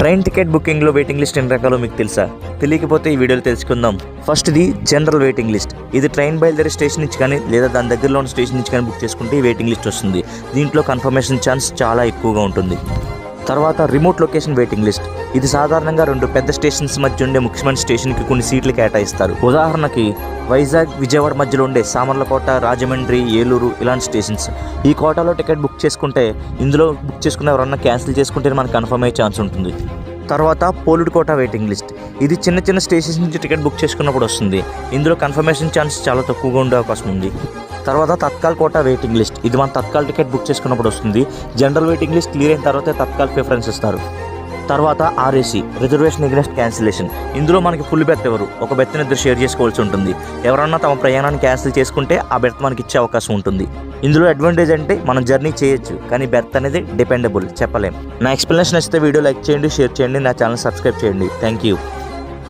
Train ticket బుకింగ్లో waiting list ఎన్ని రకాలో మీకు తెలుసా? తెలియకపోతే ఈ వీడియోలో తెలుసుకుందాం. ఫస్ట్ది జనరల్ వెయిటింగ్ లిస్ట్. ఇది ట్రైన్ బయలుదేరే స్టేషన్ నుంచి కానీ లేదా దాని దగ్గరలో ఉన్న స్టేషన్ నుంచి కానీ బుక్ చేసుకుంటే ఈ వెయిటింగ్ లిస్ట్ వస్తుంది. దీంట్లో కన్ఫర్మేషన్ ఛాన్స్ చాలా ఎక్కువగా ఉంటుంది. తర్వాత రిమోట్ లొకేషన్ వెయిటింగ్ లిస్ట్. ఇది సాధారణంగా రెండు పెద్ద స్టేషన్స్ మధ్య ఉండే ముఖ్యమైన స్టేషన్కి కొన్ని సీట్లు కేటాయిస్తారు. ఉదాహరణకి వైజాగ్, విజయవాడ మధ్యలో ఉండే సామర్లకోట, రాజమండ్రి, ఏలూరు ఇలాంటి స్టేషన్స్. ఈ కోటాలో టికెట్ బుక్ చేసుకుంటే ఇందులో బుక్ చేసుకున్న ఎవరన్నా క్యాన్సిల్ చేసుకుంటే మనకు కన్ఫర్మ్ అయ్యే ఛాన్స్ ఉంటుంది. తర్వాత పోలుడ్ కోటా వెయిటింగ్ లిస్ట్. ఇది చిన్న చిన్న స్టేషన్స్ నుంచి టికెట్ బుక్ చేసుకున్నప్పుడు వస్తుంది. ఇందులో కన్ఫర్మేషన్ ఛాన్స్ చాలా తక్కువగా ఉండే అవకాశం ఉంది. తర్వాత తత్కాల్ కోటా వెయిటింగ్ లిస్ట్. ఇది మన తత్కాల్ టికెట్ బుక్ చేసుకున్నప్పుడు వస్తుంది. జనరల్ వెయిటింగ్ లిస్ట్ క్లియర్ అయిన తర్వాత తత్కాల్ ప్రిఫరెన్స్ ఇస్తారు. తర్వాత ఆర్ఏసీ, రిజర్వేషన్ అగెన్స్ట్ క్యాన్సిలేషన్. ఇందులో మనకి ఫుల్ బెర్త్ ఎవరు, ఒక బెర్త్ని ఇద్దరు షేర్ చేసుకోవాల్సి ఉంటుంది. ఎవరన్నా తమ ప్రయాణాన్ని క్యాన్సిల్ చేసుకుంటే ఆ బెర్త్ మనకి ఇచ్చే అవకాశం ఉంటుంది. ఇందులో అడ్వాంటేజ్ అంటే మనం జర్నీ చేయొచ్చు, కానీ బెర్త్ అనేది డిపెండబుల్, చెప్పలేం. నా ఎక్స్ప్లెనేషన్ నచ్చితే వీడియో లైక్ చేయండి, షేర్ చేయండి, నా ఛానల్ సబ్స్క్రైబ్ చేయండి. Thank you.